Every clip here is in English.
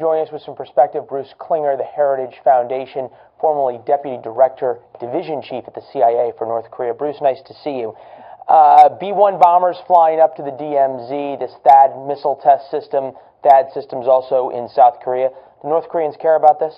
Joining us with some perspective, Bruce Klinger, the Heritage Foundation, formerly Deputy Director, Division Chief at the CIA for North Korea. Bruce, nice to see you. B-1 bombers flying up to the DMZ, this THAAD missile test system. THAAD system's also in South Korea. Do North Koreans care about this?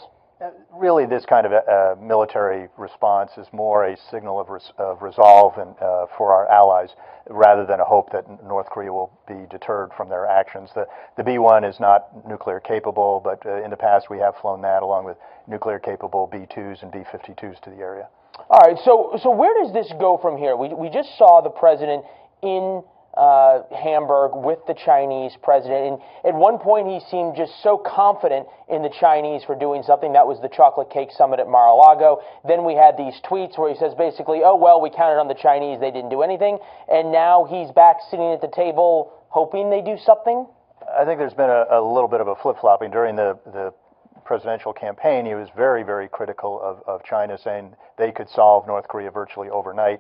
Really, this kind of a military response is more a signal of resolve and for our allies, rather than a hope that North Korea will be deterred from their actions. The B-1 is not nuclear capable, but in the past we have flown that along with nuclear capable B-2s and B-52s to the area. All right, so where does this go from here? We just saw the president in Hamburg with the Chinese president, and at one point he seemed just so confident in the Chinese for doing something. That was the chocolate cake summit at Mar-a-Lago. Then we had these tweets where he says basically, oh well, we counted on the Chinese, they didn't do anything, and now he's back sitting at the table hoping they do something? I think there's been a little bit of a flip-flopping. During the presidential campaign, he was very, very critical of China, saying they could solve North Korea virtually overnight.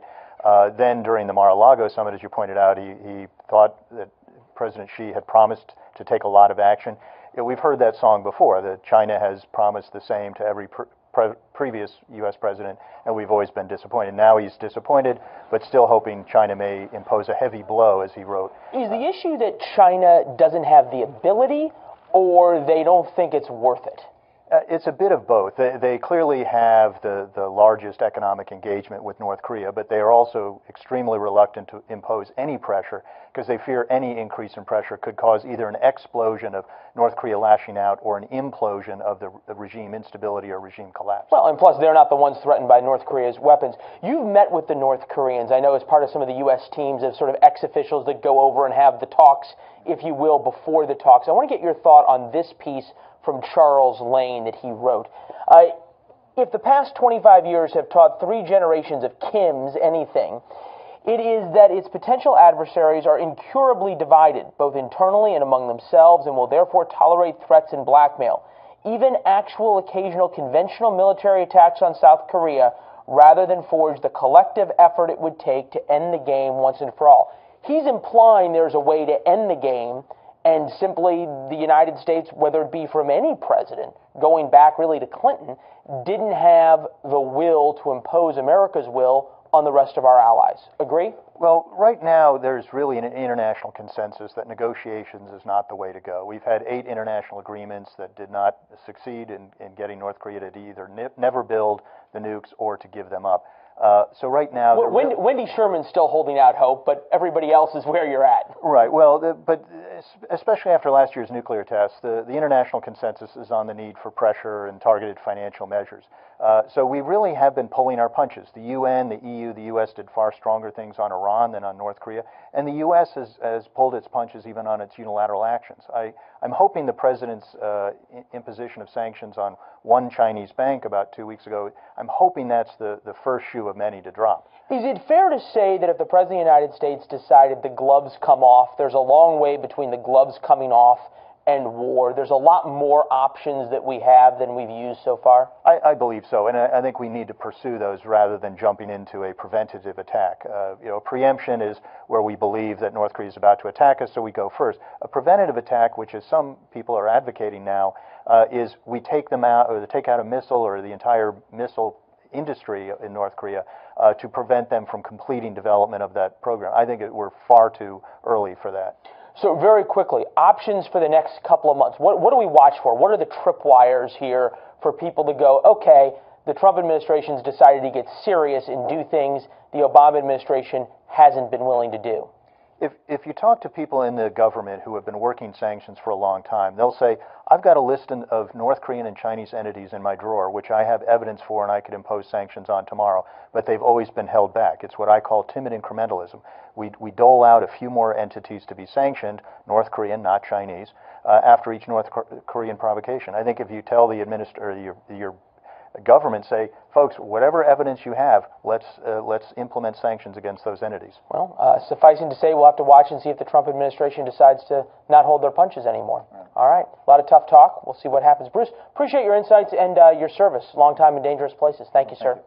Then during the Mar-a-Lago summit, as you pointed out, he thought that President Xi had promised to take a lot of action. We've heard that song before, that China has promised the same to every previous U.S. president, and we've always been disappointed. Now he's disappointed, but still hoping China may impose a heavy blow, as he wrote. Is the issue that China doesn't have the ability, or they don't think it's worth it? It's a bit of both. They clearly have the largest economic engagement with North Korea, but they are also extremely reluctant to impose any pressure because they fear any increase in pressure could cause either an explosion of North Korea lashing out or an implosion of the regime instability or regime collapse. Well, and plus they're not the ones threatened by North Korea's weapons. You've met with the North Koreans, I know, as part of some of the U.S. teams of sort of ex-officials that go over and have the talks, if you will, before the talks. I want to get your thought on this piece from Charles Lane that he wrote. If the past 25 years have taught 3 generations of Kims anything, it is that its potential adversaries are incurably divided, both internally and among themselves, and will therefore tolerate threats and blackmail, even actual occasional conventional military attacks on South Korea, rather than forge the collective effort it would take to end the game once and for all. He's implying there's a way to end the game, and simply the United States, whether it be from any president, going back really to Clinton, didn't have the will to impose America's will on the rest of our allies. Agree? Well, right now there's really an international consensus that negotiations is not the way to go. We've had 8 international agreements that did not succeed in getting North Korea to either never build the nukes or to give them up. So right now... Well, Wendy Sherman's still holding out hope, but everybody else is where you're at. Right. Well, but especially after last year's nuclear tests, the international consensus is on the need for pressure and targeted financial measures. So we really have been pulling our punches. The UN, the EU, the U.S. did far stronger things on Iran than on North Korea, and the U.S. has pulled its punches even on its unilateral actions. I'm hoping the president's imposition of sanctions on one Chinese bank about 2 weeks ago, I'm hoping that's the first shoe of many to drop. Is it fair to say that if the President of the United States decided the gloves come off, there's a long way between the gloves coming off and war? There's a lot more options that we have than we've used so far? I believe so, and I think we need to pursue those rather than jumping into a preventative attack. Preemption is where we believe that North Korea is about to attack us, so we go first. A preventative attack, which is some people are advocating now, is we take them out, or take out a missile or the entire missile industry in North Korea to prevent them from completing development of that program. I think we're far too early for that. So very quickly, options for the next couple of months. What do we watch for? What are the tripwires here for people to go, okay, the Trump administration's decided to get serious and do things the Obama administration hasn't been willing to do? If you talk to people in the government who have been working sanctions for a long time, they'll say, I've got a list of North Korean and Chinese entities in my drawer, which I have evidence for and I could impose sanctions on tomorrow, but they've always been held back. It's what I call timid incrementalism. We dole out a few more entities to be sanctioned, North Korean, not Chinese, after each North Korean provocation. I think if you tell the your government, say, folks, whatever evidence you have, let's implement sanctions against those entities. Well, sufficing to say, we'll have to watch and see if the Trump administration decides to not hold their punches anymore. Right. All right, a lot of tough talk. We'll see what happens. Bruce, appreciate your insights and your service. Long time in dangerous places. Thank you, sir.